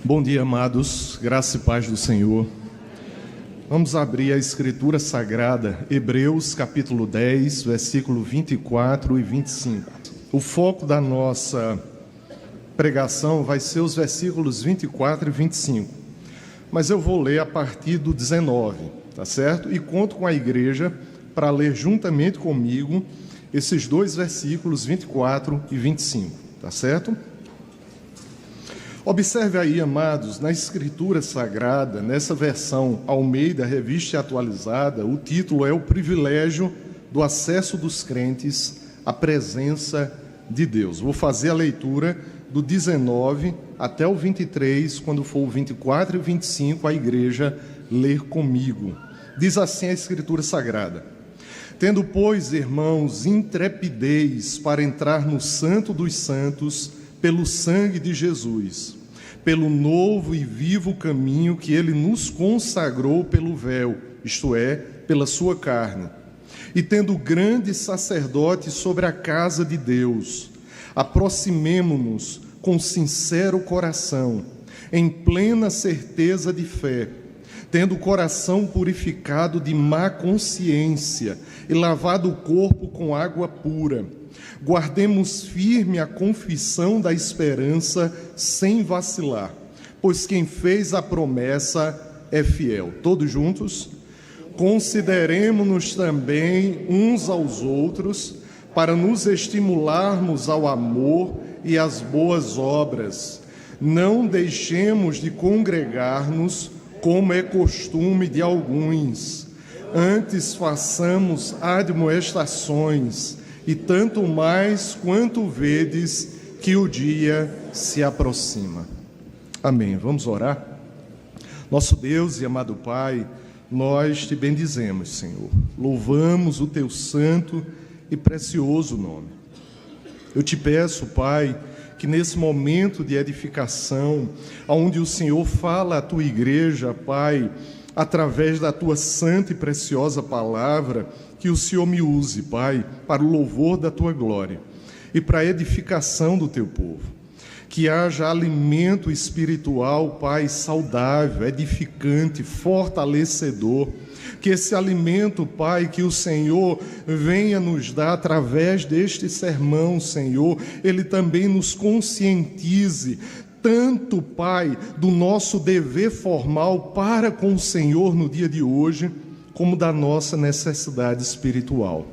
Bom dia, amados, graça e paz do Senhor. Vamos abrir a Escritura Sagrada, Hebreus capítulo 10, versículo 24 e 25. O foco da nossa pregação vai ser os versículos 24 e 25, mas eu vou ler a partir do 19, tá certo? E conto com a igreja para ler juntamente comigo esses dois versículos, 24 e 25, tá certo? Observe aí, amados, na Escritura Sagrada, nessa versão Almeida, Revista Atualizada, o título é O Privilégio do Acesso dos Crentes à Presença de Deus. Vou fazer a leitura do 19 até o 23, quando for o 24 e o 25, a igreja ler comigo. Diz assim a Escritura Sagrada: Tendo, pois, irmãos, intrepidez para entrar no Santo dos Santos, pelo sangue de Jesus, pelo novo e vivo caminho que ele nos consagrou pelo véu, isto é, pela sua carne. E tendo grande sacerdote sobre a casa de Deus, aproximemo-nos com sincero coração, em plena certeza de fé, tendo o coração purificado de má consciência e lavado o corpo com água pura. Guardemos firme a confissão da esperança sem vacilar, pois quem fez a promessa é fiel. Todos juntos? Consideremo-nos também uns aos outros para nos estimularmos ao amor e às boas obras. Não deixemos de congregar-nos, como é costume de alguns. Antes façamos admoestações, e tanto mais quanto vedes que o dia se aproxima. Amém. Vamos orar? Nosso Deus e amado Pai, nós te bendizemos, Senhor. Louvamos o teu santo e precioso nome. Eu te peço, Pai, que nesse momento de edificação, onde o Senhor fala à tua igreja, Pai, através da tua santa e preciosa palavra, que o Senhor me use, Pai, para o louvor da tua glória e para a edificação do teu povo. Que haja alimento espiritual, Pai, saudável, edificante, fortalecedor. Que esse alimento, Pai, que o Senhor venha nos dar através deste sermão, Senhor, ele também nos conscientize, tanto, Pai, do nosso dever formal para com o Senhor no dia de hoje, como da nossa necessidade espiritual.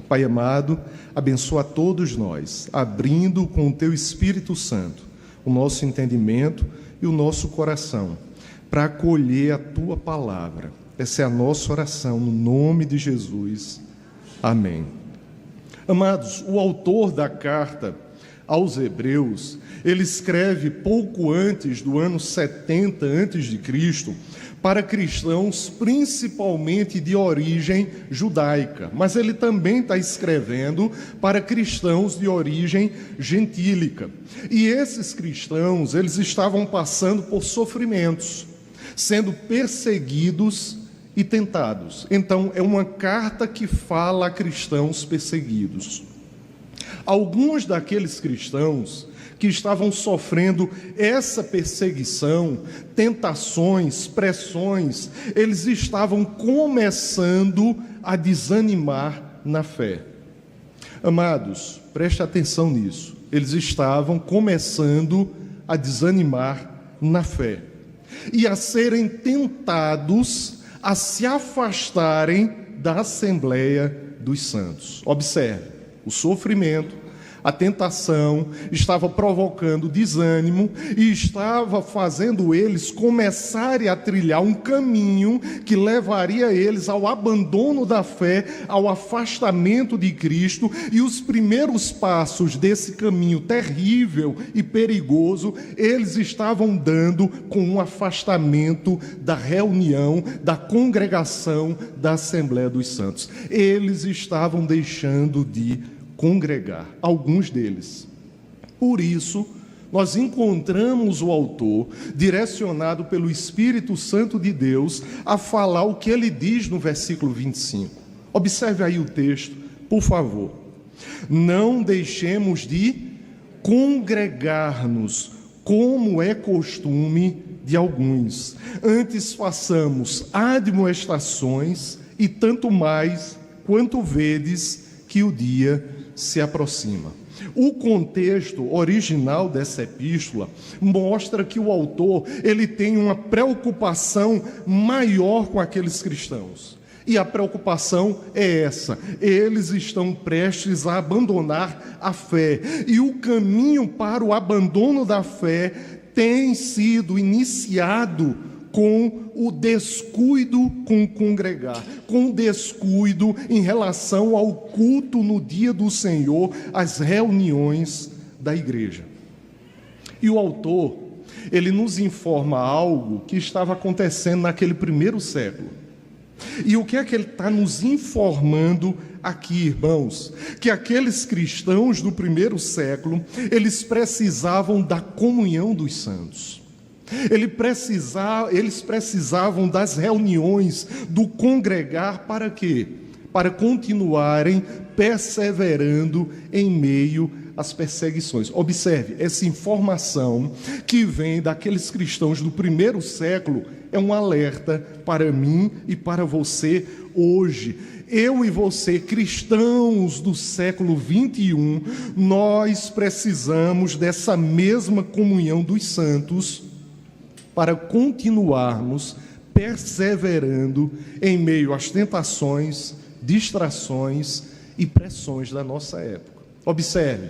Pai amado, abençoa a todos nós, abrindo com o Teu Espírito Santo o nosso entendimento e o nosso coração, para acolher a Tua palavra. Essa é a nossa oração, no nome de Jesus. Amém. Amados, o autor da carta aos Hebreus, ele escreve pouco antes do ano 70 a.C., para cristãos principalmente de origem judaica, mas ele também está escrevendo para cristãos de origem gentílica. E esses cristãos, eles estavam passando por sofrimentos, sendo perseguidos e tentados. Então, é uma carta que fala a cristãos perseguidos. Alguns daqueles cristãos que estavam sofrendo essa perseguição, tentações, pressões, eles estavam começando a desanimar na fé. Amados, preste atenção nisso. Eles estavam começando a desanimar na fé e a serem tentados a se afastarem da Assembleia dos Santos. Observe, o sofrimento, a tentação estava provocando desânimo e estava fazendo eles começarem a trilhar um caminho que levaria eles ao abandono da fé, ao afastamento de Cristo, e os primeiros passos desse caminho terrível e perigoso, eles estavam dando com um afastamento da reunião, da congregação da Assembleia dos Santos. Eles estavam deixando de congregar, alguns deles. Por isso, nós encontramos o autor, direcionado pelo Espírito Santo de Deus, a falar o que ele diz no versículo 25. Observe aí o texto, por favor. Não deixemos de congregar-nos, como é costume de alguns. Antes façamos admoestações, e tanto mais quanto vedes que o dia se aproxima. O contexto original dessa epístola mostra que o autor ele tem uma preocupação maior com aqueles cristãos. E a preocupação é essa: eles estão prestes a abandonar a fé. E o caminho para o abandono da fé tem sido iniciado com o descuido com o congregar, com o descuido em relação ao culto no dia do Senhor, às reuniões da igreja. E o autor, ele nos informa algo que estava acontecendo naquele primeiro século. E o que é que ele está nos informando aqui, irmãos? Que aqueles cristãos do primeiro século, eles precisavam da comunhão dos santos. Eles precisavam das reuniões, do congregar, para quê? Para continuarem perseverando em meio às perseguições. Observe, essa informação que vem daqueles cristãos do primeiro século é um alerta para mim e para você hoje. Eu e você, cristãos do século 21, nós precisamos dessa mesma comunhão dos santos para continuarmos perseverando em meio às tentações, distrações e pressões da nossa época. Observe,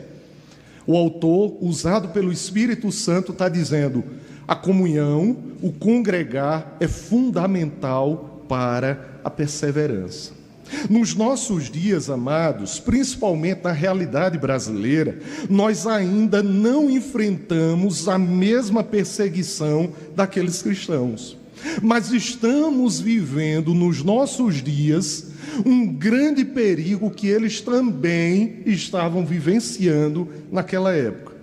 o autor, usado pelo Espírito Santo, está dizendo: a comunhão, o congregar é fundamental para a perseverança. Nos nossos dias, amados, principalmente na realidade brasileira, nós ainda não enfrentamos a mesma perseguição daqueles cristãos. Mas estamos vivendo nos nossos dias um grande perigo que eles também estavam vivenciando naquela época.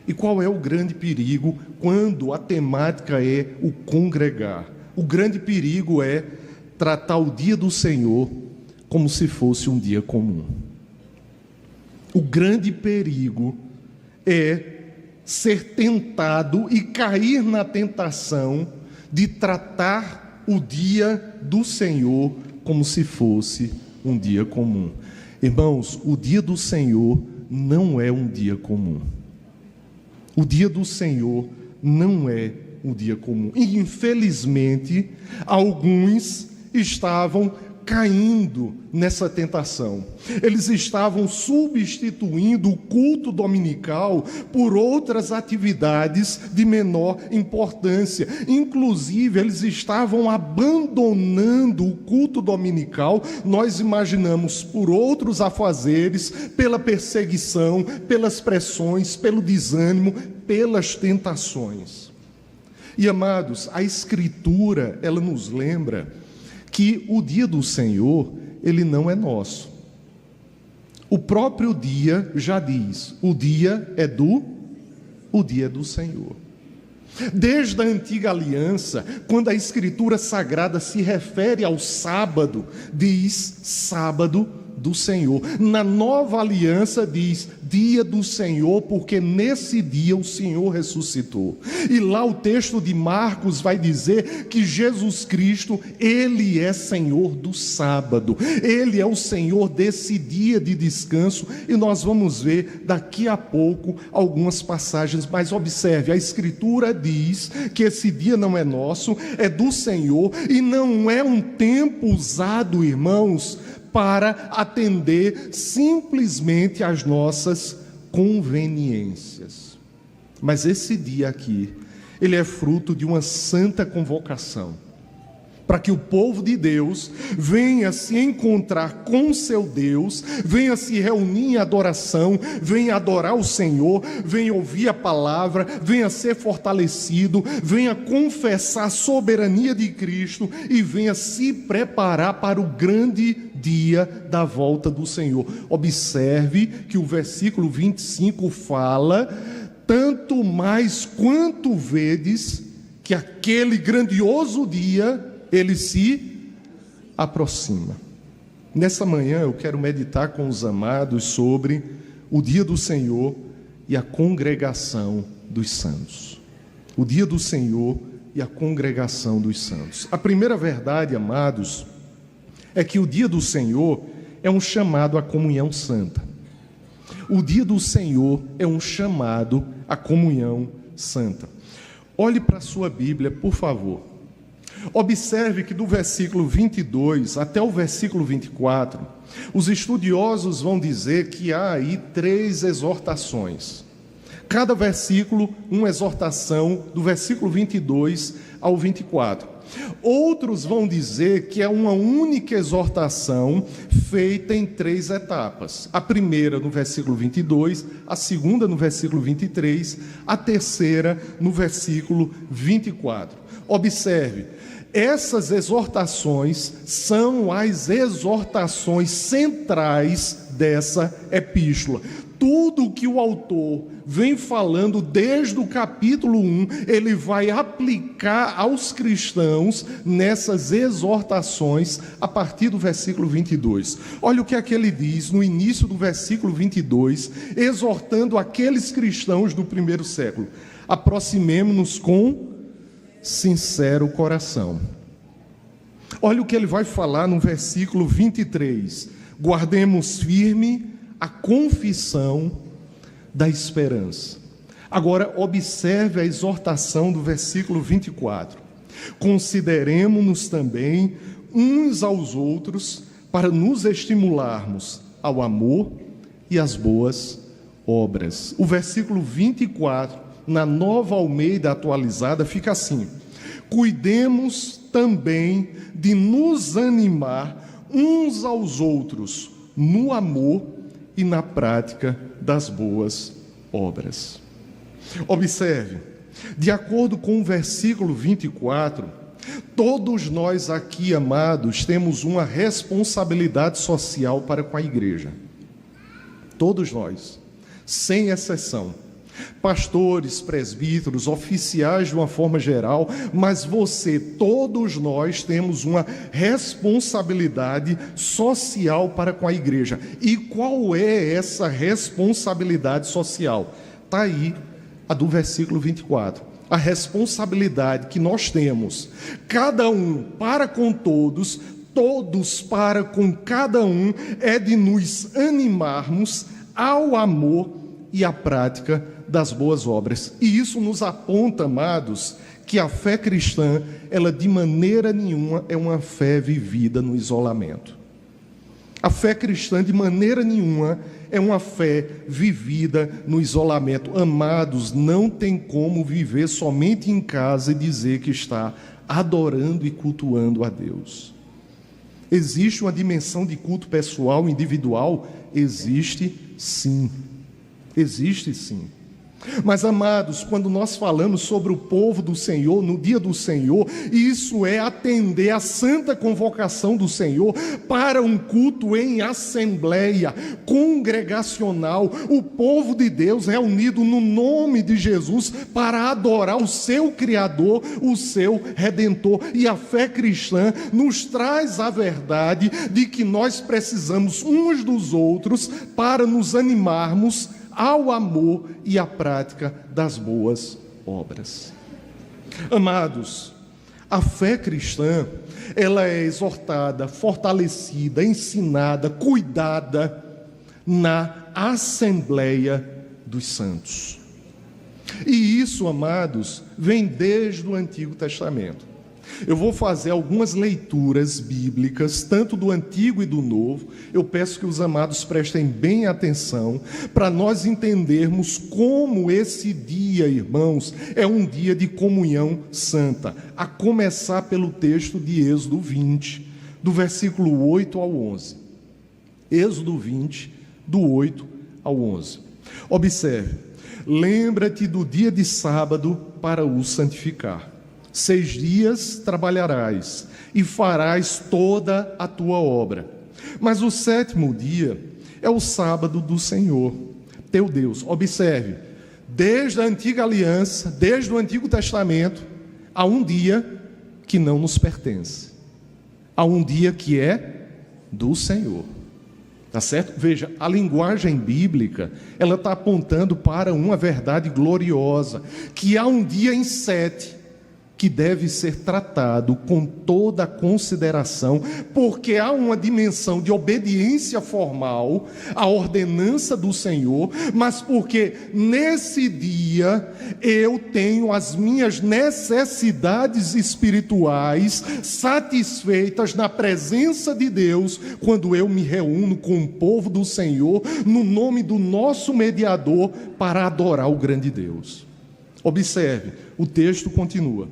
E qual é o grande perigo quando a temática é o congregar? O grande perigo é tratar o dia do Senhor como se fosse um dia comum. O grande perigo é ser tentado e cair na tentação de tratar o dia do Senhor como se fosse um dia comum. Irmãos, o dia do Senhor não é um dia comum. O dia do Senhor não é um dia comum. E, infelizmente, alguns estavam caindo nessa tentação. Eles estavam substituindo o culto dominical por outras atividades de menor importância. Inclusive, eles estavam abandonando o culto dominical, nós imaginamos, por outros afazeres, pela perseguição, pelas pressões, pelo desânimo, pelas tentações. E, amados, a Escritura, ela nos lembra que o dia do Senhor, ele não é nosso. O próprio dia já diz: o dia é do Senhor. Desde a antiga aliança, quando a Escritura Sagrada se refere ao sábado, diz sábado do Senhor. Na nova aliança diz dia do Senhor, porque nesse dia o Senhor ressuscitou. E lá o texto de Marcos vai dizer que Jesus Cristo, Ele é Senhor do sábado. Ele é o Senhor desse dia de descanso, e nós vamos ver daqui a pouco algumas passagens. Mas observe, a Escritura diz que esse dia não é nosso, é do Senhor, e não é um tempo usado, irmãos, para atender simplesmente às nossas conveniências. Mas esse dia aqui, ele é fruto de uma santa convocação, para que o povo de Deus venha se encontrar com seu Deus, venha se reunir em adoração, venha adorar o Senhor, venha ouvir a palavra, venha ser fortalecido, venha confessar a soberania de Cristo e venha se preparar para o grande dia da volta do Senhor. Observe que o versículo 25 fala: tanto mais quanto vedes que aquele grandioso dia ele se aproxima. Nessa manhã eu quero meditar com os amados sobre o dia do Senhor e a congregação dos santos. O dia do Senhor e a congregação dos santos. A primeira verdade, amados, é que o dia do Senhor é um chamado à comunhão santa. O dia do Senhor é um chamado à comunhão santa. Olhe para a sua Bíblia, por favor. Observe que do versículo 22 até o versículo 24, os estudiosos vão dizer que há aí 3 exortações. Cada versículo, uma exortação, do versículo 22 ao 24. Outros vão dizer que é uma única exortação feita em 3 etapas. A primeira no versículo 22, a segunda no versículo 23, a terceira no versículo 24. Observe, essas exortações são as exortações centrais dessa epístola. Tudo que o autor vem falando desde o capítulo 1, ele vai aplicar aos cristãos nessas exortações a partir do versículo 22. Olha o que é que ele diz no início do versículo 22, exortando aqueles cristãos do primeiro século. Aproximemo-nos com sincero coração. Olha o que ele vai falar no versículo 23. Guardemos firme a confissão da esperança. Agora, observe a exortação do versículo 24. Consideremo-nos também uns aos outros para nos estimularmos ao amor e às boas obras. O versículo 24, na Nova Almeida atualizada, fica assim: cuidemos também de nos animar uns aos outros no amor e na prática das boas obras. Observe, de acordo com o versículo 24, todos nós aqui, amados, temos uma responsabilidade social para com a igreja. Todos nós, sem exceção. Pastores, presbíteros, oficiais de uma forma geral, mas você, todos nós temos uma responsabilidade social para com a igreja. E qual é essa responsabilidade social? Está aí a do versículo 24. A responsabilidade que nós temos, cada um para com todos, todos para com cada um, é de nos animarmos ao amor e à prática das boas obras. E isso nos aponta, amados, que a fé cristã, ela de maneira nenhuma é uma fé vivida no isolamento. A fé cristã de maneira nenhuma é uma fé vivida no isolamento. Amados, não tem como viver somente em casa e dizer que está adorando e cultuando a Deus. Existe uma dimensão de culto pessoal, individual? Existe sim. Existe sim. Mas, amados, quando nós falamos sobre o povo do Senhor, no dia do Senhor, isso é atender à santa convocação do Senhor para um culto em assembleia congregacional, o povo de Deus reunido no nome de Jesus para adorar o seu Criador, o seu Redentor. E a fé cristã nos traz a verdade de que nós precisamos uns dos outros para nos animarmos ao amor e à prática das boas obras. Amados, a fé cristã, ela é exortada, fortalecida, ensinada, cuidada na Assembleia dos Santos. E isso, amados, vem desde o Antigo Testamento. Eu vou fazer algumas leituras bíblicas, tanto do Antigo e do Novo. Eu peço que os amados prestem bem atenção, para nós entendermos como esse dia, irmãos, é um dia de comunhão santa. A começar pelo texto de Êxodo 20, do versículo 8 ao 11. Êxodo 20, do 8 ao 11. Observe: lembra-te do dia de sábado para o santificar. 6 dias trabalharás e farás toda a tua obra. Mas o 7º dia é o sábado do Senhor, teu Deus. Observe, desde a antiga aliança, desde o Antigo Testamento, há um dia que não nos pertence. Há um dia que é do Senhor. Tá certo? Veja, a linguagem bíblica, ela está apontando para uma verdade gloriosa, que há um dia em 7 que deve ser tratado com toda a consideração, porque há uma dimensão de obediência formal à ordenança do Senhor, mas porque nesse dia eu tenho as minhas necessidades espirituais satisfeitas na presença de Deus, quando eu me reúno com o povo do Senhor, no nome do nosso mediador, para adorar o grande Deus. Observe, o texto continua: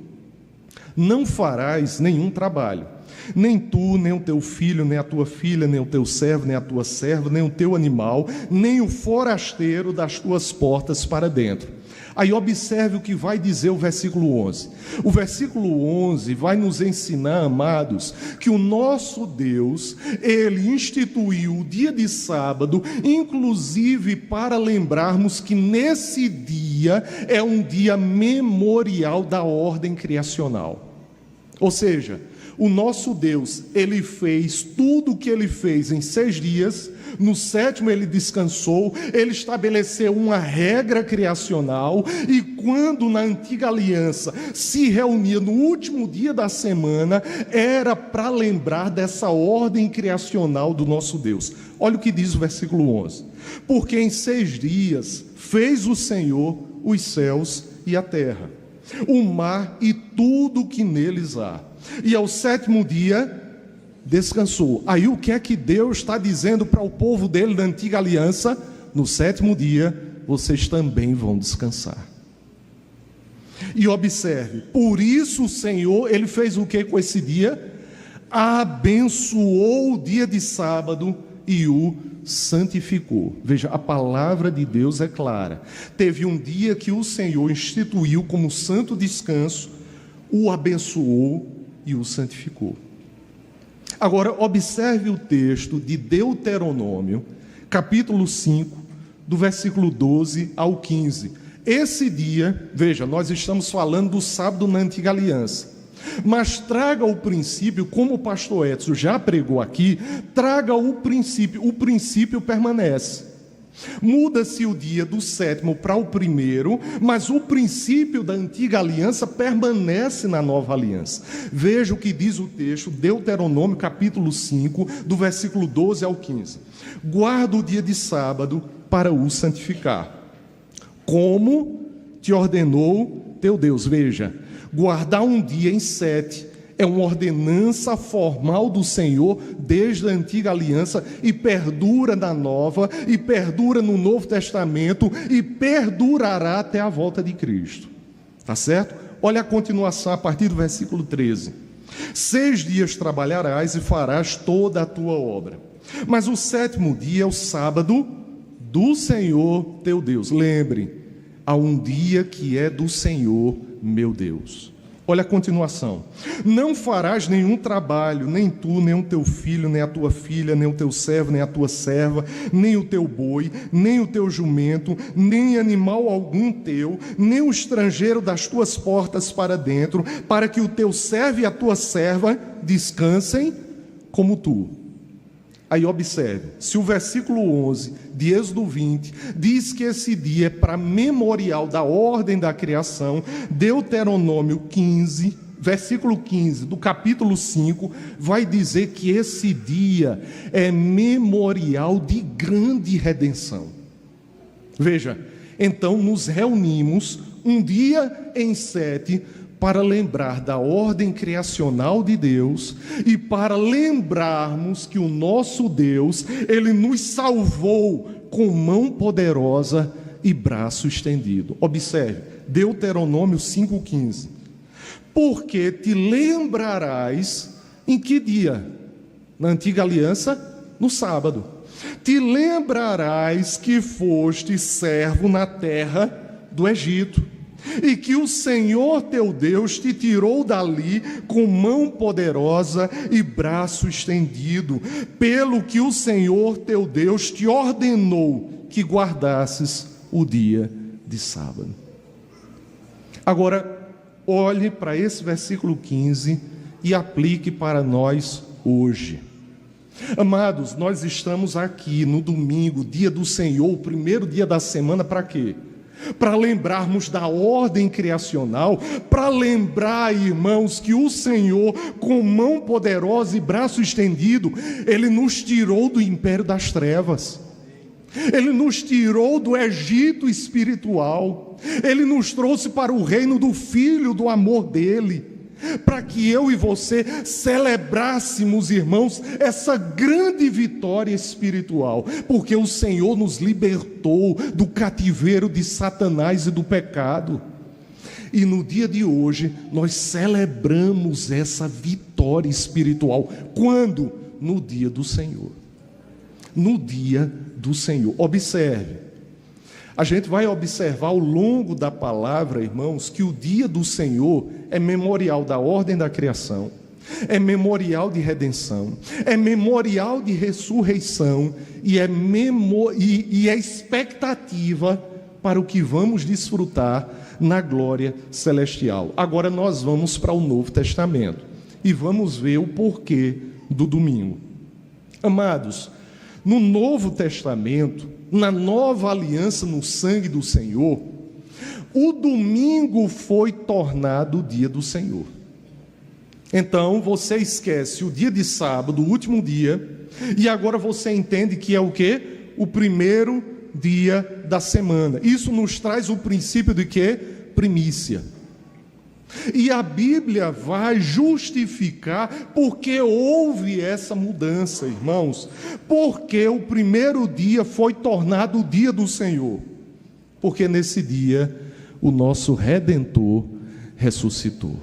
não farás nenhum trabalho, nem tu, nem o teu filho, nem a tua filha, nem o teu servo, nem a tua serva, nem o teu animal, nem o forasteiro das tuas portas para dentro. Aí observe o que vai dizer o versículo 11. O versículo 11 vai nos ensinar, amados, que o nosso Deus, Ele instituiu o dia de sábado, inclusive para lembrarmos que nesse dia é um dia memorial da ordem criacional. Ou seja, o nosso Deus, Ele fez tudo o que Ele fez em 6 dias, no 7º Ele descansou, Ele estabeleceu uma regra criacional, e quando na antiga aliança se reunia no último dia da semana, era para lembrar dessa ordem criacional do nosso Deus. Olha o que diz o versículo 11: porque em 6 dias fez o Senhor os céus e a terra, o mar e tudo que neles há, e ao 7º dia descansou. Aí o que é que Deus está dizendo para o povo dele da antiga aliança? No 7º dia vocês também vão descansar. E observe, por isso o Senhor, Ele fez o que com esse dia? Abençoou o dia de sábado e o santificou. Veja, a palavra de Deus é clara. Teve um dia que o Senhor instituiu como santo descanso, o abençoou e o santificou. Agora, observe o texto de Deuteronômio, capítulo 5, do versículo 12 ao 15. Esse dia, veja, nós estamos falando do sábado na antiga aliança, mas traga o princípio, como o pastor Edson já pregou aqui, traga o princípio permanece. Muda-se o dia do 7º para o 1º, mas o princípio da antiga aliança permanece na nova aliança. Veja o que diz o texto, Deuteronômio capítulo 5, do versículo 12 ao 15. Guarda o dia de sábado para o santificar, como te ordenou teu Deus. Veja, guardar um dia em 7 é uma ordenança formal do Senhor desde a antiga aliança, e perdura na nova, e perdura no Novo Testamento, e perdurará até a volta de Cristo. Tá certo? Olha a continuação a partir do versículo 13. 6 dias trabalharás e farás toda a tua obra, mas o 7º dia é o sábado do Senhor teu Deus. Lembre, há um dia que é do Senhor meu Deus. Olha a continuação: não farás nenhum trabalho, nem tu, nem o teu filho, nem a tua filha, nem o teu servo, nem a tua serva, nem o teu boi, nem o teu jumento, nem animal algum teu, nem o estrangeiro das tuas portas para dentro, para que o teu servo e a tua serva descansem como tu. Aí observe, se o versículo 11 de Êxodo 20 diz que esse dia é para memorial da ordem da criação, Deuteronômio 15, versículo 15 do capítulo 5, vai dizer que esse dia é memorial de grande redenção. Veja, então nos reunimos um dia em 7 para lembrar da ordem criacional de Deus, e para lembrarmos que o nosso Deus, Ele nos salvou com mão poderosa e braço estendido. Observe, Deuteronômio 5,15. Porque te lembrarás em que dia? Na antiga aliança, no sábado. Te lembrarás que foste servo na terra do Egito, e que o Senhor teu Deus te tirou dali com mão poderosa e braço estendido, pelo que o Senhor teu Deus te ordenou que guardasses o dia de sábado. Agora, olhe para esse versículo 15 e aplique para nós hoje. Amados, nós estamos aqui no domingo, dia do Senhor, o primeiro dia da semana, para quê? Para lembrarmos da ordem criacional, para lembrar, irmãos, que o Senhor, com mão poderosa e braço estendido, Ele nos tirou do império das trevas, Ele nos tirou do Egito espiritual, Ele nos trouxe para o reino do Filho do amor dEle, para que eu e você celebrássemos, irmãos, essa grande vitória espiritual, porque o Senhor nos libertou do cativeiro de Satanás e do pecado. E no dia de hoje nós celebramos essa vitória espiritual. Quando? No dia do Senhor. No dia do Senhor. Observe. A gente vai observar ao longo da palavra, irmãos, que o dia do Senhor é memorial da ordem da criação, é memorial de redenção, é memorial de ressurreição e é expectativa para o que vamos desfrutar na glória celestial. Agora nós vamos para o Novo Testamento e vamos ver o porquê do domingo. Amados, no Novo Testamento, na nova aliança no sangue do Senhor, o domingo foi tornado o dia do Senhor. Então você esquece o dia de sábado, o último dia, e agora você entende que é o quê? O primeiro dia da semana. Isso nos traz o princípio de quê? Primícia. E a Bíblia vai justificar porque houve essa mudança, irmãos. Porque o primeiro dia foi tornado o dia do Senhor. Porque nesse dia o nosso Redentor ressuscitou.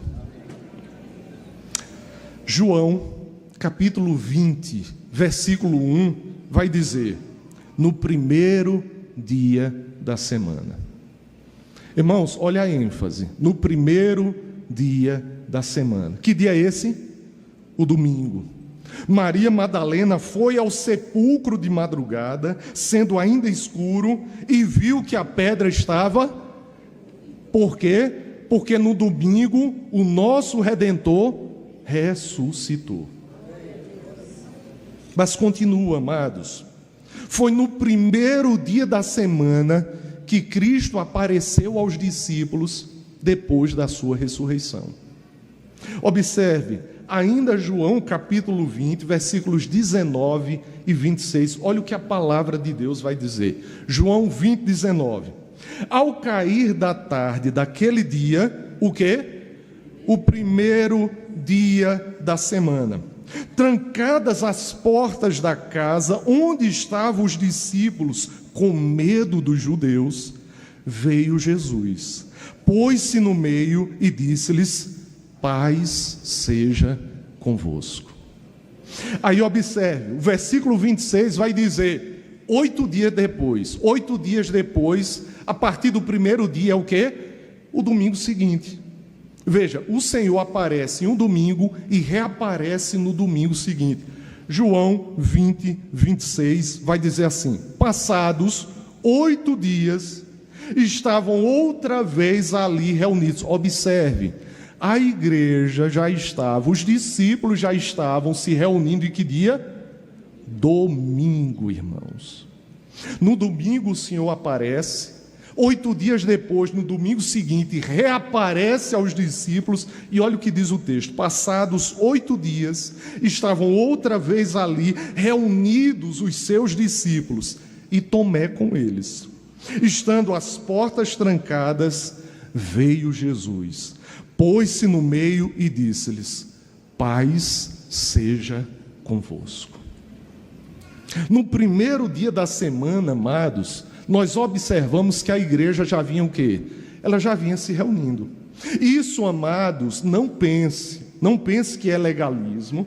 João, capítulo 20, versículo 1, vai dizer: no primeiro dia da semana. Irmãos, olha a ênfase, no primeiro dia da semana. Que dia é esse? O domingo. Maria Madalena foi ao sepulcro de madrugada, sendo ainda escuro, e viu que a pedra estava. Por quê? Porque no domingo o nosso Redentor ressuscitou. Mas continua, amados. Foi no primeiro dia da semana que Cristo apareceu aos discípulos depois da sua ressurreição. Observe, ainda João capítulo 20, versículos 19 e 26, olha o que a palavra de Deus vai dizer. João 20, 19. Ao cair da tarde daquele dia, o quê? O primeiro dia da semana. Trancadas as portas da casa onde estavam os discípulos, com medo dos judeus, veio Jesus, pôs-se no meio e disse-lhes: paz seja convosco. Aí observe, o versículo 26 vai dizer, 8 dias depois, a partir do primeiro dia é o quê? O domingo seguinte. Veja, o Senhor aparece em um domingo e reaparece no domingo seguinte. João 20, 26 vai dizer assim: passados 8 dias, estavam outra vez ali reunidos. Observe, a igreja já estava, os discípulos já estavam se reunindo em que dia? Domingo, irmãos. No domingo o Senhor aparece. 8 dias depois, no domingo seguinte, reaparece aos discípulos, e olha o que diz o texto: passados 8 dias, estavam outra vez ali, reunidos os seus discípulos, e Tomé com eles. Estando as portas trancadas, veio Jesus, pôs-se no meio e disse-lhes: paz seja convosco. No primeiro dia da semana, amados, nós observamos que a igreja já vinha o quê? Ela já vinha se reunindo. Isso, amados, não pense que é legalismo,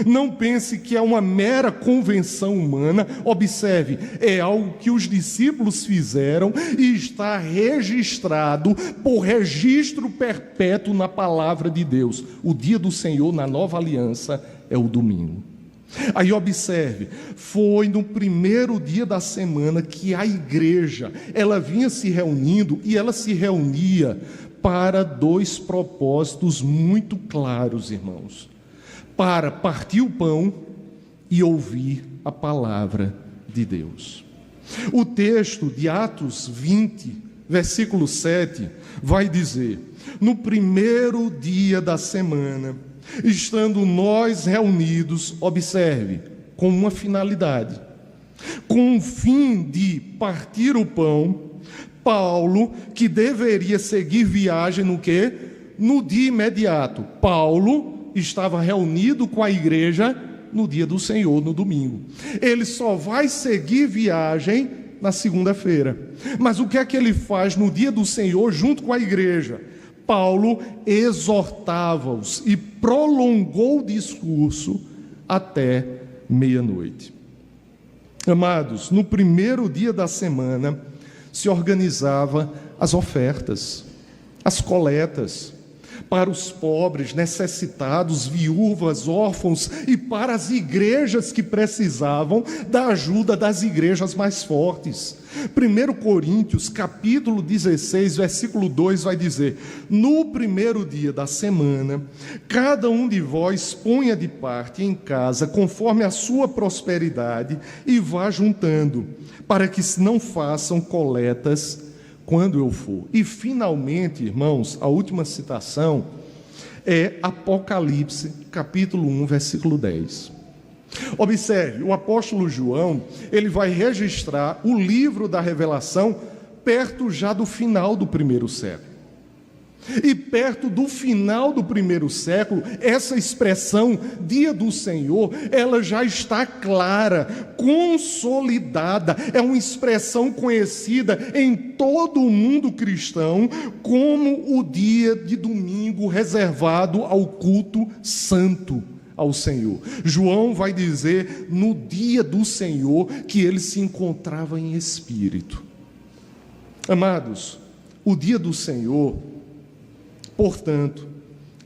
não pense que é uma mera convenção humana. Observe, é algo que os discípulos fizeram e está registrado por registro perpétuo na palavra de Deus. O dia do Senhor na nova aliança é o domingo. Aí observe, foi no primeiro dia da semana que a igreja, ela vinha se reunindo, e ela se reunia para 2 propósitos muito claros, irmãos: para partir o pão e ouvir a palavra de Deus. O texto de Atos 20, versículo 7, vai dizer: no primeiro dia da semana, estando nós reunidos, observe, com uma finalidade, com o fim de partir o pão, Paulo, que deveria seguir viagem no quê? No dia imediato. Paulo estava reunido com a igreja no dia do Senhor, no domingo. Ele só vai seguir viagem na segunda-feira. Mas o que é que ele faz no dia do Senhor junto com a igreja? Paulo exortava-os e prolongou o discurso até meia-noite. Amados, no primeiro dia da semana se organizava as ofertas, as coletas para os pobres, necessitados, viúvas, órfãos e para as igrejas que precisavam da ajuda das igrejas mais fortes. 1 Coríntios, capítulo 16, versículo 2 vai dizer: no primeiro dia da semana, cada um de vós ponha de parte em casa, conforme a sua prosperidade, e vá juntando, para que não façam coletas quando eu for. E finalmente, irmãos, a última citação é Apocalipse, capítulo 1, versículo 10. Observe, o apóstolo João, ele vai registrar o livro da Revelação perto já do final do primeiro século. E perto do final do primeiro século, essa expressão, dia do Senhor, ela já está clara, consolidada, é uma expressão conhecida em todo o mundo cristão como o dia de domingo reservado ao culto santo ao Senhor. João vai dizer no dia do Senhor que ele se encontrava em espírito. Amados, o dia do Senhor, portanto,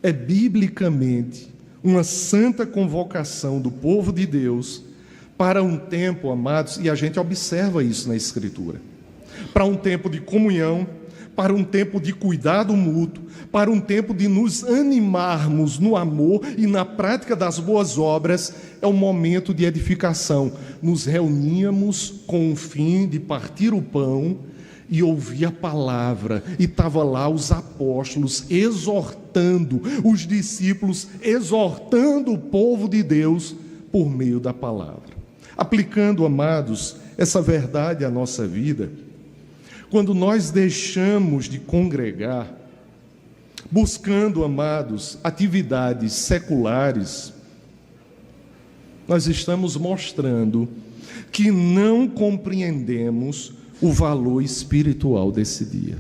é biblicamente uma santa convocação do povo de Deus para um tempo, amados, e a gente observa isso na Escritura, para um tempo de comunhão, para um tempo de cuidado mútuo, para um tempo de nos animarmos no amor e na prática das boas obras. É um momento de edificação. Nos reuníamos com o fim de partir o pão e ouvir a palavra, e estava lá os apóstolos exortando, os discípulos exortando o povo de Deus por meio da palavra. Aplicando, amados, essa verdade à nossa vida, quando nós deixamos de congregar, buscando, amados, atividades seculares, nós estamos mostrando que não compreendemos o valor espiritual desse dia.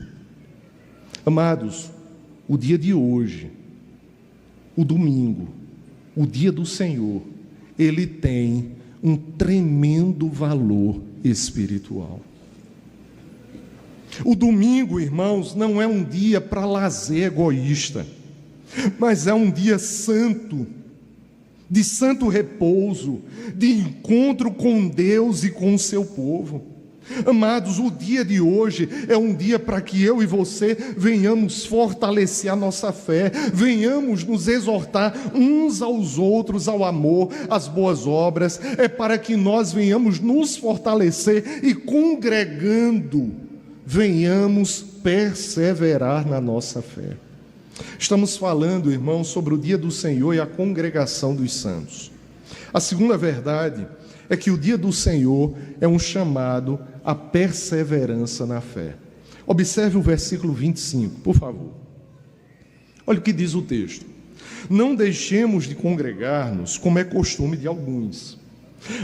Amados, o dia de hoje, o domingo, o dia do Senhor, ele tem um tremendo valor espiritual. O domingo, irmãos, não é um dia para lazer egoísta, mas é um dia santo, de santo repouso, de encontro com Deus e com o seu povo. Amados, o dia de hoje é um dia para que eu e você venhamos fortalecer a nossa fé, venhamos nos exortar uns aos outros ao amor, às boas obras, é para que nós venhamos nos fortalecer e, congregando, venhamos perseverar na nossa fé. Estamos falando, irmãos, sobre o dia do Senhor e a congregação dos santos. A segunda verdade é que o dia do Senhor é um chamado à perseverança na fé. Observe o versículo 25, por favor. Olha o que diz o texto: não deixemos de congregar-nos, como é costume de alguns.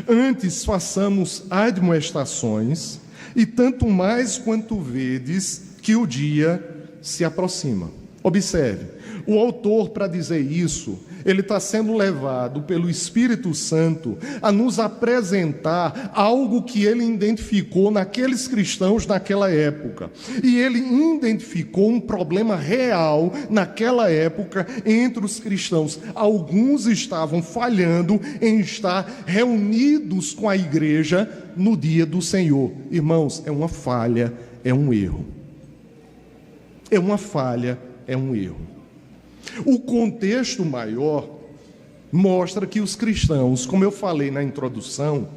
Antes façamos admoestações, e tanto mais quanto vedes que o dia se aproxima. Observe, o autor, para dizer isso, ele está sendo levado pelo Espírito Santo a nos apresentar algo que ele identificou naqueles cristãos naquela época. E ele identificou um problema real naquela época entre os cristãos. Alguns estavam falhando em estar reunidos com a igreja no dia do Senhor. Irmãos, é uma falha, é um erro. É uma falha, é um erro. O contexto maior mostra que os cristãos, como eu falei na introdução,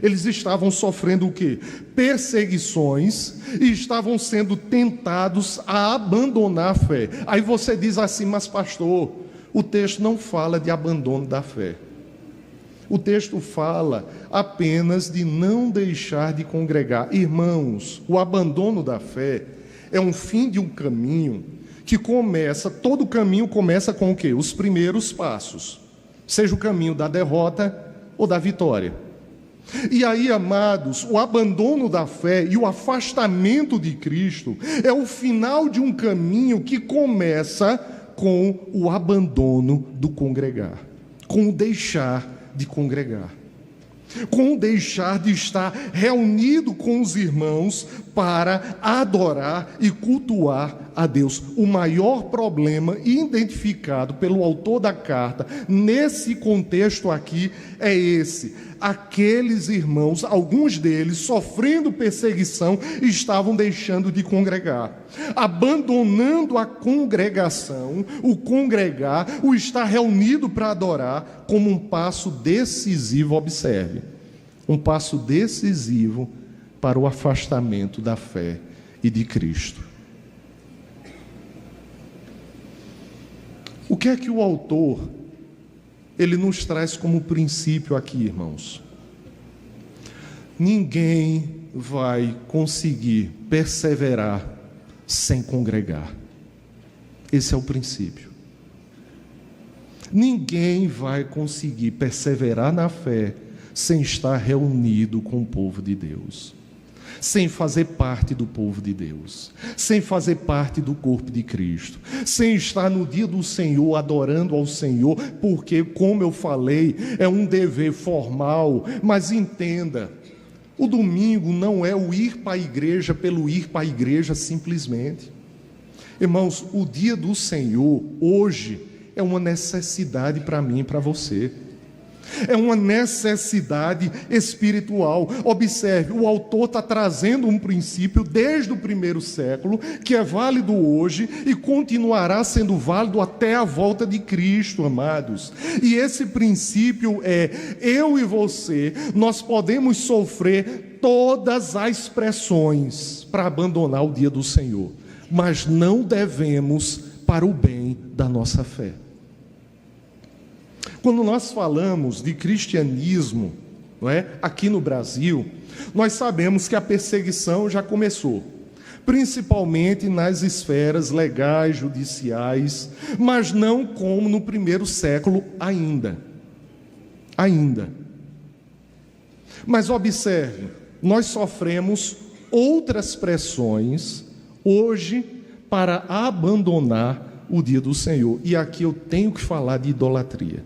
eles estavam sofrendo o quê? Perseguições e estavam sendo tentados a abandonar a fé. Aí você diz assim, mas pastor, o texto não fala de abandono da fé. O texto fala apenas de não deixar de congregar. Irmãos, o abandono da fé é um fim de um caminho que começa, todo caminho começa com o quê? Os primeiros passos. Seja o caminho da derrota ou da vitória. E aí, amados, o abandono da fé e o afastamento de Cristo é o final de um caminho que começa com o abandono do congregar, com o deixar de congregar, com o deixar de estar reunido com os irmãos para adorar e cultuar a Deus. O maior problema identificado pelo autor da carta, nesse contexto aqui, é esse. Aqueles irmãos, alguns deles, sofrendo perseguição, estavam deixando de congregar, abandonando a congregação, o congregar, o estar reunido para adorar, como um passo decisivo, observe, um passo decisivo para o afastamento da fé e de Cristo. O que é que o autor ele nos traz como princípio aqui, irmãos? Ninguém vai conseguir perseverar sem congregar. Esse é o princípio. Ninguém vai conseguir perseverar na fé sem estar reunido com o povo de Deus, sem fazer parte do povo de Deus, sem fazer parte do corpo de Cristo, sem estar no dia do Senhor adorando ao Senhor, porque, como eu falei, é um dever formal, mas entenda, o domingo não é o ir para a igreja pelo ir para a igreja simplesmente. Irmãos, o dia do Senhor, hoje, é uma necessidade para mim e para você. É uma necessidade espiritual. Observe, o autor está trazendo um princípio desde o primeiro século, que é válido hoje e continuará sendo válido até a volta de Cristo, amados. E esse princípio é: eu e você, nós podemos sofrer todas as pressões para abandonar o dia do Senhor, mas não devemos para o bem da nossa fé. Quando nós falamos de cristianismo, não é, aqui no Brasil, nós sabemos que a perseguição já começou, principalmente nas esferas legais, judiciais, mas não como no primeiro século ainda. Mas observe, nós sofremos outras pressões hoje para abandonar o dia do Senhor. E aqui eu tenho que falar de idolatria.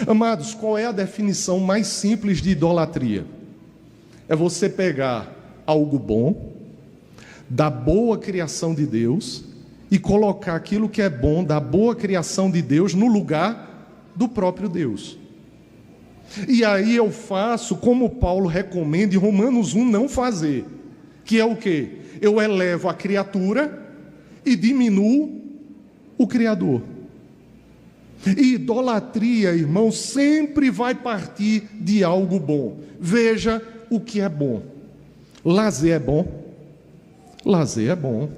Amados, qual é a definição mais simples de idolatria? É você pegar algo bom, da boa criação de Deus, e colocar aquilo que é bom, da boa criação de Deus, no lugar do próprio Deus. E aí eu faço como Paulo recomenda em Romanos 1 não fazer, que é o quê? Eu elevo a criatura e diminuo o Criador. E idolatria, irmão, sempre vai partir de algo bom. Veja o que é bom. Lazer é bom? Lazer é bom.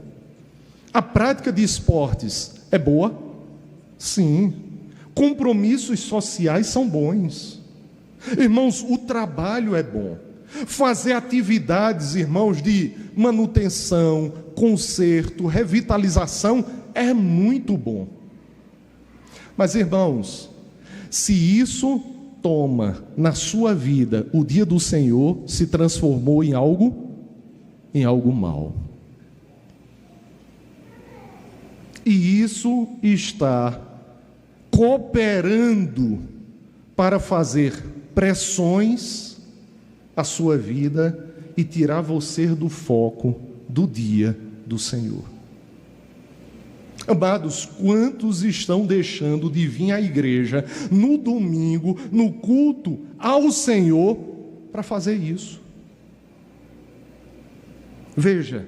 A prática de esportes é boa? Sim. Compromissos sociais são bons. Irmãos, o trabalho é bom. Fazer atividades, irmãos, de manutenção, conserto, revitalização é muito bom. Mas, irmãos, se isso toma na sua vida o dia do Senhor, se transformou em algo mal. E isso está cooperando para fazer pressões à sua vida e tirar você do foco do dia do Senhor. Amados, quantos estão deixando de vir à igreja no domingo, no culto ao Senhor, para fazer isso? Veja,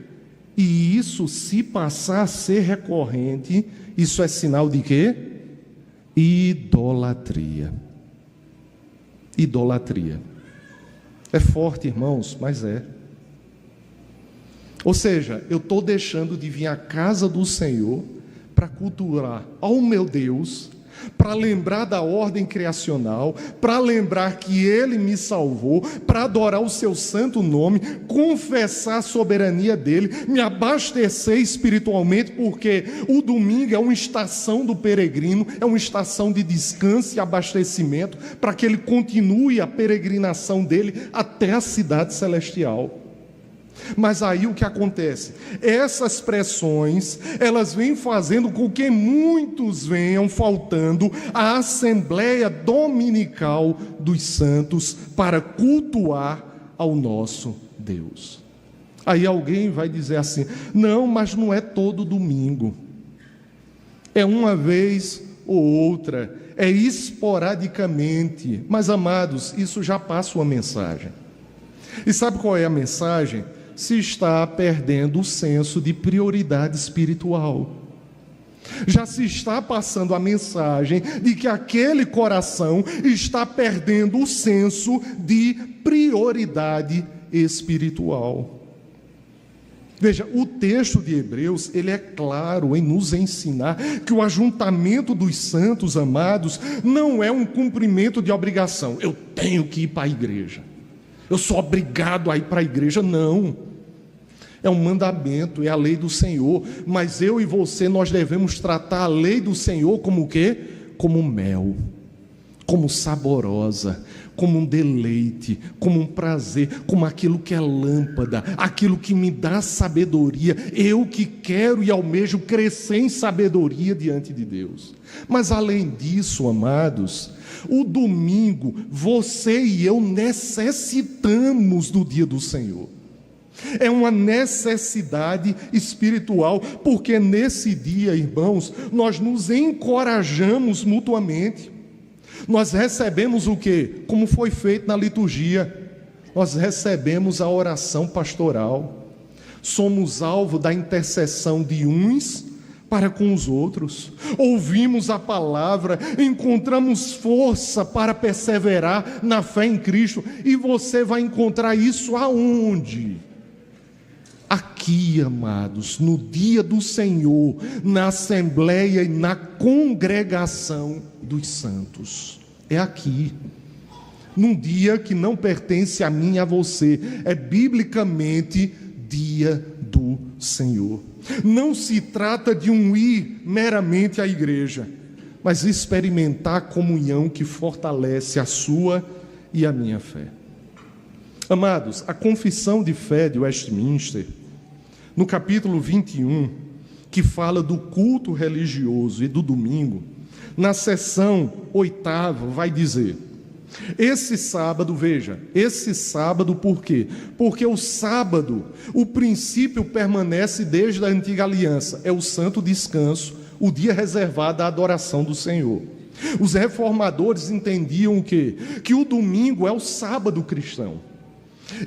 E isso, se passar a ser recorrente, isso é sinal de quê? Idolatria. Idolatria. É forte, irmãos, mas é. Ou seja, eu estou deixando de vir à casa do Senhor para cultuar ao meu Deus, para lembrar da ordem criacional, para lembrar que Ele me salvou, para adorar o seu santo nome, confessar a soberania dEle, me abastecer espiritualmente, porque o domingo é uma estação do peregrino, é uma estação de descanso e abastecimento, para que ele continue a peregrinação dele até a cidade celestial. Mas aí o que acontece? Essas pressões, elas vêm fazendo com que muitos venham faltando à Assembleia Dominical dos Santos para cultuar ao nosso Deus. Aí alguém vai dizer assim: não, mas não é todo domingo. É uma vez ou outra, é esporadicamente. Mas, amados, isso já passa uma mensagem. E sabe qual é a mensagem? Se está perdendo o senso de prioridade espiritual. Já se está passando a mensagem de que aquele coração está perdendo o senso de prioridade espiritual. Veja, o texto de Hebreus, ele é claro em nos ensinar que o ajuntamento dos santos amados não é um cumprimento de obrigação. Eu tenho que ir para a igreja. Eu sou obrigado a ir para a igreja. Não, é um mandamento, é a lei do Senhor, mas eu e você, nós devemos tratar a lei do Senhor como o quê? Como mel, como saborosa, como um deleite, como um prazer, como aquilo que é lâmpada, aquilo que me dá sabedoria, eu que quero e almejo crescer em sabedoria diante de Deus. Mas além disso, amados, o domingo, você e eu necessitamos do dia do Senhor. É uma necessidade espiritual, porque nesse dia, irmãos, nós nos encorajamos mutuamente. Nós recebemos o quê? Como foi feito na liturgia, nós recebemos a oração pastoral. Somos alvo da intercessão de uns para com os outros. Ouvimos a palavra, encontramos força para perseverar na fé em Cristo. E você vai encontrar isso aonde? Aqui, amados, no dia do Senhor, na assembleia e na congregação dos santos. É aqui, num dia que não pertence a mim e a você, é biblicamente dia do Senhor. Não se trata de um ir meramente à igreja, mas experimentar a comunhão que fortalece a sua e a minha fé. Amados, a Confissão de Fé de Westminster, no capítulo 21, que fala do culto religioso e do domingo, na seção 8ª vai dizer: esse sábado, veja, esse sábado por quê? Porque o sábado, o princípio permanece desde a antiga aliança, é o santo descanso, o dia reservado à adoração do Senhor. Os reformadores entendiam o quê? Que o domingo é o sábado cristão.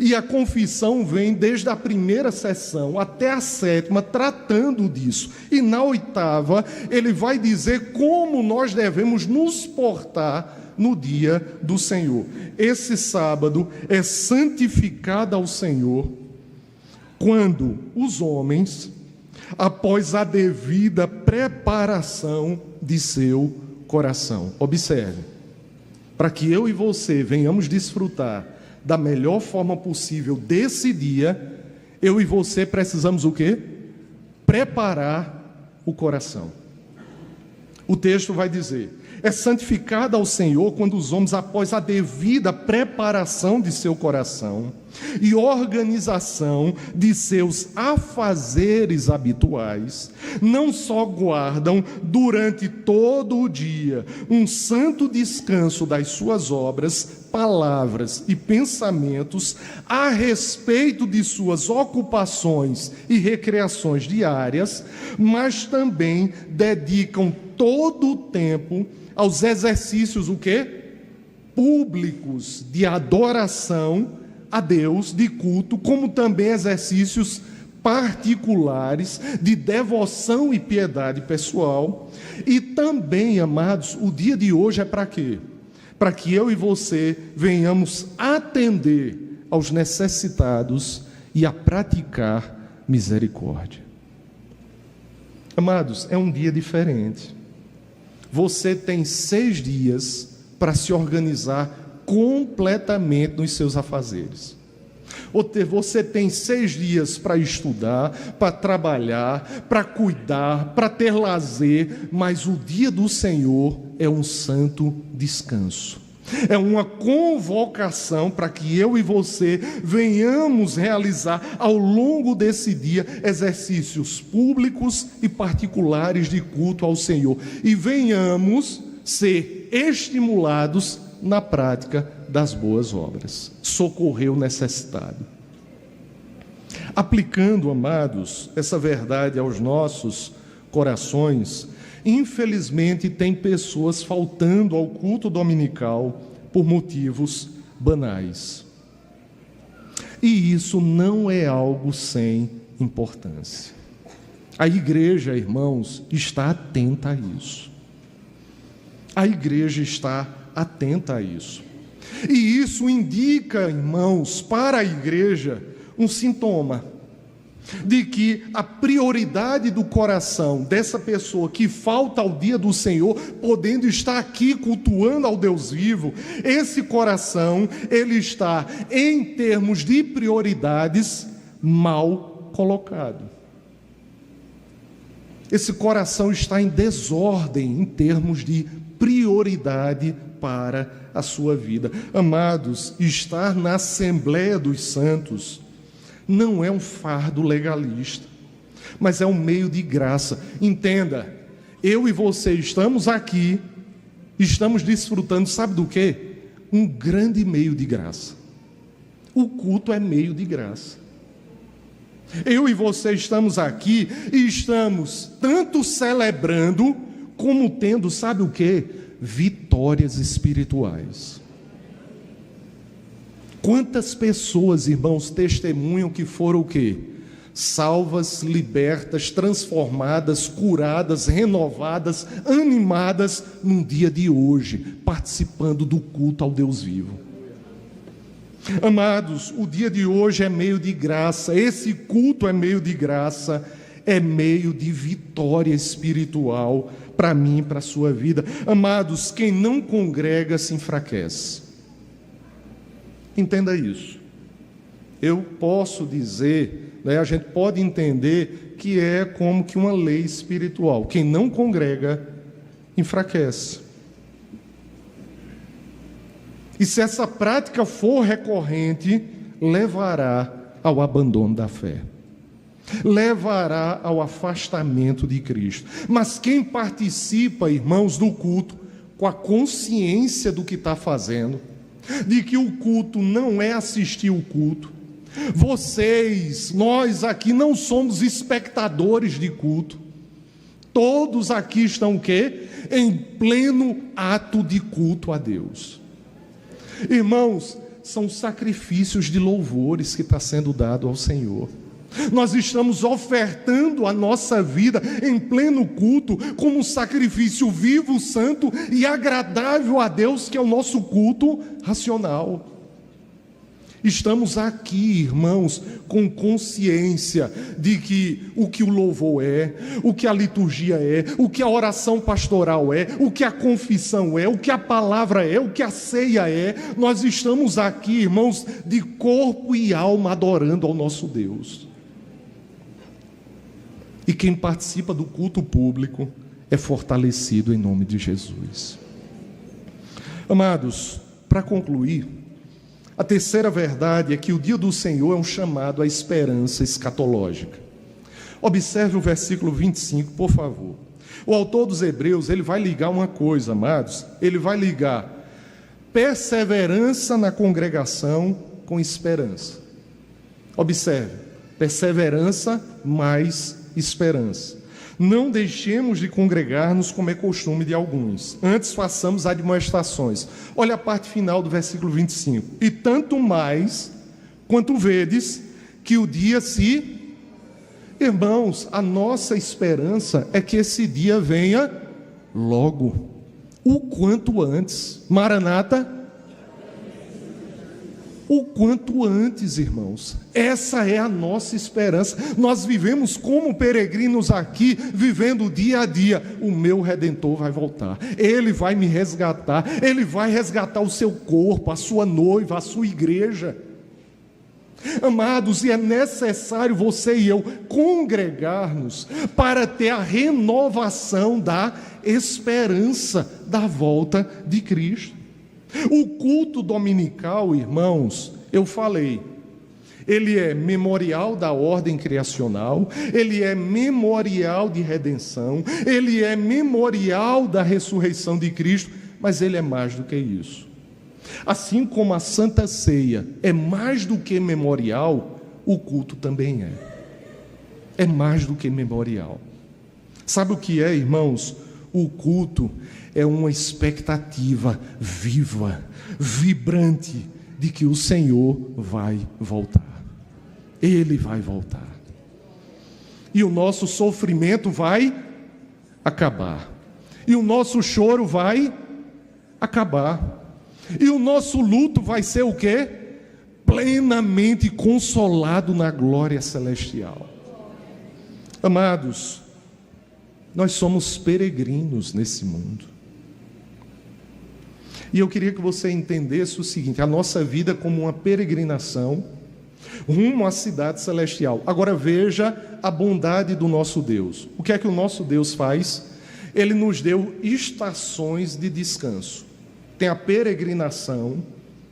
E a confissão vem desde a primeira sessão até a 7ª, tratando disso. E na 8ª, ele vai dizer como nós devemos nos portar no dia do Senhor. Esse sábado é santificado ao Senhor quando os homens, após a devida preparação de seu coração. Observe, para que eu e você venhamos desfrutar da melhor forma possível desse dia, eu e você precisamos o quê? Preparar o coração. O texto vai dizer: é santificado ao Senhor quando os homens, após a devida preparação de seu coração e organização de seus afazeres habituais, não só guardam durante todo o dia um santo descanso das suas obras, palavras e pensamentos a respeito de suas ocupações e recreações diárias, mas também dedicam todo o tempo aos exercícios o quê? Públicos de adoração a Deus, de culto, como também exercícios particulares de devoção e piedade pessoal. E também, amados, o dia de hoje é para quê? Para que eu e você venhamos atender aos necessitados e a praticar misericórdia. Amados, é um dia diferente. Você tem 6 dias para se organizar completamente nos seus afazeres. Você tem 6 dias para estudar, para trabalhar, para cuidar, para ter lazer, mas o dia do Senhor é um santo descanso. É uma convocação para que eu e você venhamos realizar ao longo desse dia exercícios públicos e particulares de culto ao Senhor. E venhamos ser estimulados na prática das boas obras. Socorrer o necessitado. Aplicando, amados, essa verdade aos nossos corações, infelizmente tem pessoas faltando ao culto dominical por motivos banais. E isso não é algo sem importância. A igreja, irmãos, está atenta a isso. A igreja está atenta a isso. E isso indica, irmãos, para a igreja, um sintoma de que a prioridade do coração dessa pessoa que falta ao dia do Senhor, podendo estar aqui cultuando ao Deus vivo, esse coração, ele está, em termos de prioridades, mal colocado. Esse coração está em desordem em termos de prioridade para a sua vida. Amados, estar na Assembleia dos Santos não é um fardo legalista, mas é um meio de graça. Entenda, eu e você estamos aqui, estamos desfrutando, sabe do quê? Um grande meio de graça. O culto é meio de graça. Eu e você estamos aqui e estamos tanto celebrando como tendo, sabe o quê? Vitórias espirituais. Quantas pessoas, irmãos, testemunham que foram o quê? Salvas, libertas, transformadas, curadas, renovadas, animadas num dia de hoje, participando do culto ao Deus vivo. Amados, o dia de hoje é meio de graça, esse culto é meio de graça, é meio de vitória espiritual para mim e para a sua vida. Amados, quem não congrega se enfraquece. Entenda isso. Eu posso dizer, a gente pode entender que é como que uma lei espiritual. Quem não congrega, enfraquece. E se essa prática for recorrente, levará ao abandono da fé. Levará ao afastamento de Cristo. Mas quem participa, irmãos, do culto, com a consciência do que está fazendo, de que o culto não é assistir o culto, nós aqui não somos espectadores de culto, todos aqui estão o quê? Em pleno ato de culto a Deus. Irmãos, são sacrifícios de louvores que está sendo dado ao Senhor. Nós estamos ofertando a nossa vida em pleno culto como um sacrifício vivo, santo e agradável a Deus, que é o nosso culto racional. Estamos aqui, irmãos, com consciência de que o louvor é, o que a liturgia é, o que a oração pastoral é, o que a confissão é, o que a palavra é, o que a ceia é. Nós estamos aqui, irmãos, de corpo e alma adorando ao nosso Deus. E quem participa do culto público é fortalecido em nome de Jesus. Amados, para concluir, a terceira verdade é que o dia do Senhor é um chamado à esperança escatológica. Observe o versículo 25, por favor. O autor dos Hebreus, ele vai ligar uma coisa, amados. Ele vai ligar perseverança na congregação com esperança. Observe, perseverança mais esperança. Não deixemos de congregar-nos como é costume de alguns. Antes façamos admoestações. Olha a parte final do versículo 25. E tanto mais, quanto vedes, que o dia se Irmãos, a nossa esperança é que esse dia venha logo, o quanto antes. Maranata, o quanto antes, irmãos. Essa é a nossa esperança. Nós vivemos como peregrinos aqui, vivendo dia a dia. O meu Redentor vai voltar, Ele vai me resgatar, Ele vai resgatar o seu corpo, a sua noiva, a sua igreja. Amados, e é necessário você e eu congregar-nos para ter a renovação da esperança da volta de Cristo. O culto dominical, irmãos, eu falei, ele é memorial da ordem criacional, ele é memorial de redenção, ele é memorial da ressurreição de Cristo, mas ele é mais do que isso. Assim como a Santa Ceia é mais do que memorial, o culto também é. É mais do que memorial. Sabe o que é, irmãos? O culto é uma expectativa viva, vibrante, de que o Senhor vai voltar. Ele vai voltar. E o nosso sofrimento vai acabar. E o nosso choro vai acabar. E o nosso luto vai ser o quê? Plenamente consolado na glória celestial. Amados, nós somos peregrinos nesse mundo. E eu queria que você entendesse o seguinte: a nossa vida como uma peregrinação rumo à cidade celestial. Agora veja a bondade do nosso Deus. O que é que o nosso Deus faz? Ele nos deu estações de descanso. Tem a peregrinação,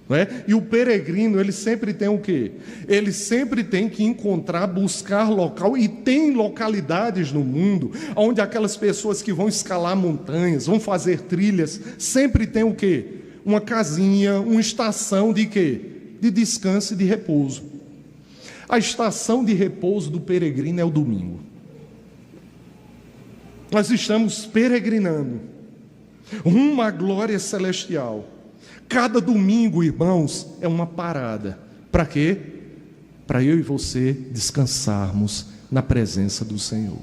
não é? E o peregrino, ele sempre tem o quê? Ele sempre tem que encontrar, buscar local, e tem localidades no mundo onde aquelas pessoas que vão escalar montanhas, vão fazer trilhas, sempre tem o quê? Uma casinha, uma estação de quê? De descanso e de repouso. A estação de repouso do peregrino é o domingo. Nós estamos peregrinando rumo à glória celestial. Cada domingo, irmãos, é uma parada. Para quê? Para eu e você descansarmos na presença do Senhor.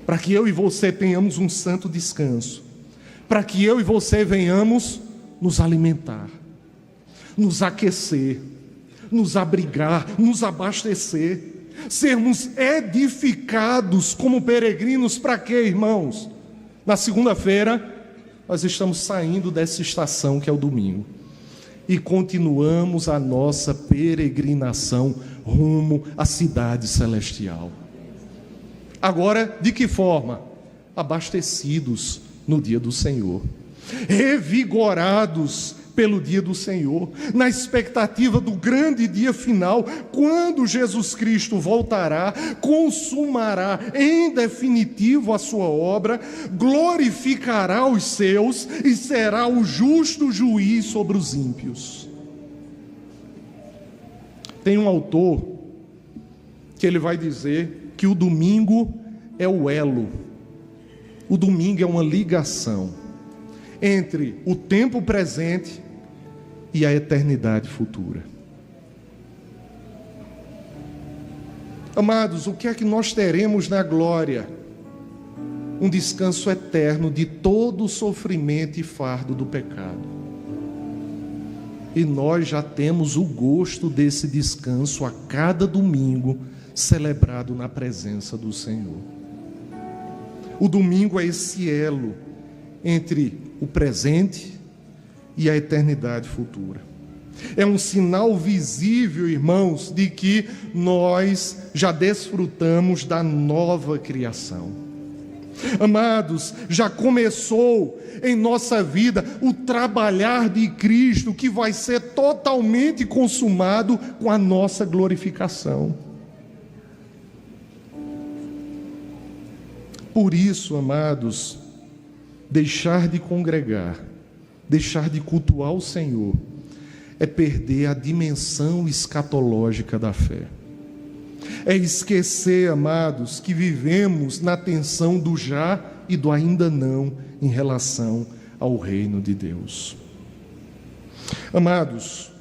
Para que eu e você tenhamos um santo descanso. Para que eu e você venhamos nos alimentar, nos aquecer, nos abrigar, nos abastecer, sermos edificados como peregrinos. Para quê, irmãos? Na segunda-feira, nós estamos saindo dessa estação que é o domingo e continuamos a nossa peregrinação rumo à cidade celestial. Agora, de que forma? Abastecidos no dia do Senhor, revigorados pelo dia do Senhor, na expectativa do grande dia final, quando Jesus Cristo voltará, consumará em definitivo a sua obra, glorificará os seus e será o justo juiz sobre os ímpios. Tem um autor que ele vai dizer que o domingo é o elo, o domingo é uma ligação entre o tempo presente e a eternidade futura. Amados, o que é que nós teremos na glória? Um descanso eterno de todo o sofrimento e fardo do pecado. E nós já temos o gosto desse descanso a cada domingo, celebrado na presença do Senhor. O domingo é esse elo entre o presente e a eternidade futura. É um sinal visível, irmãos, de que nós já desfrutamos da nova criação. Amados, já começou em nossa vida o trabalhar de Cristo, que vai ser totalmente consumado com a nossa glorificação. Por isso, amados, deixar de congregar, deixar de cultuar o Senhor, é perder a dimensão escatológica da fé. É esquecer, amados, que vivemos na tensão do já e do ainda não em relação ao reino de Deus. Amados,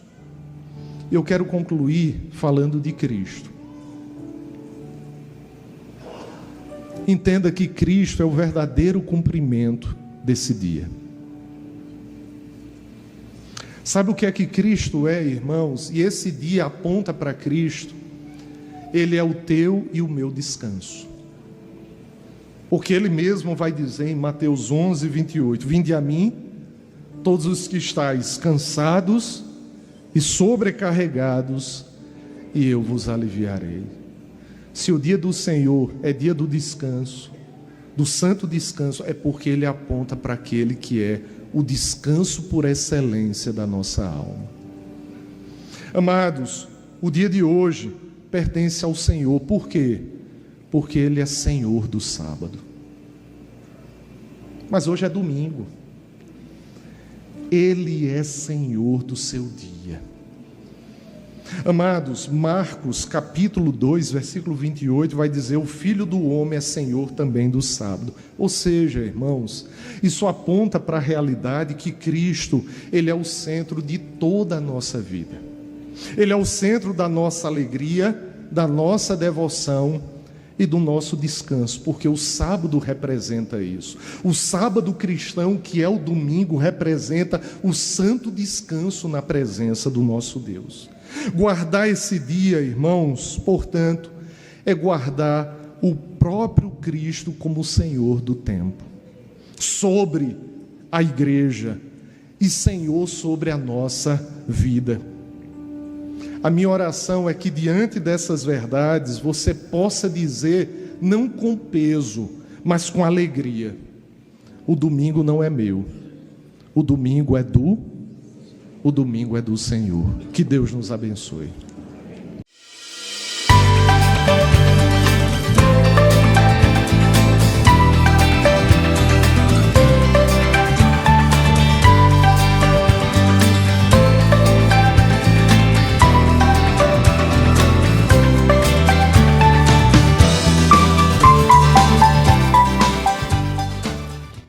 eu quero concluir falando de Cristo. entenda que Cristo é o verdadeiro cumprimento desse dia. Sabe o que é que Cristo é, irmãos? E esse dia aponta para Cristo. Ele é o teu e o meu descanso. Porque Ele mesmo vai dizer em Mateus 11, 28, vinde a mim, todos os que estáis cansados e sobrecarregados, e eu vos aliviarei. Se o dia do Senhor é dia do descanso, do santo descanso, é porque Ele aponta para aquele que é o descanso por excelência da nossa alma. Amados, o dia de hoje pertence ao Senhor. Por quê? Porque Ele é Senhor do sábado. Mas hoje é domingo. Ele é Senhor do seu dia. Amados, Marcos capítulo 2, versículo 28 vai dizer: o Filho do Homem é Senhor também do sábado. Ou seja, irmãos, isso aponta para a realidade que Cristo, Ele é o centro de toda a nossa vida. Ele é o centro da nossa alegria, da nossa devoção e do nosso descanso, porque o sábado representa isso. O sábado cristão, que é o domingo, representa o santo descanso na presença do nosso Deus. Guardar esse dia, irmãos, portanto, é guardar o próprio Cristo como Senhor do tempo, sobre a igreja e Senhor sobre a nossa vida. A minha oração é que diante dessas verdades você possa dizer, não com peso, mas com alegria: o domingo não é meu, o domingo é do Senhor. Que Deus nos abençoe.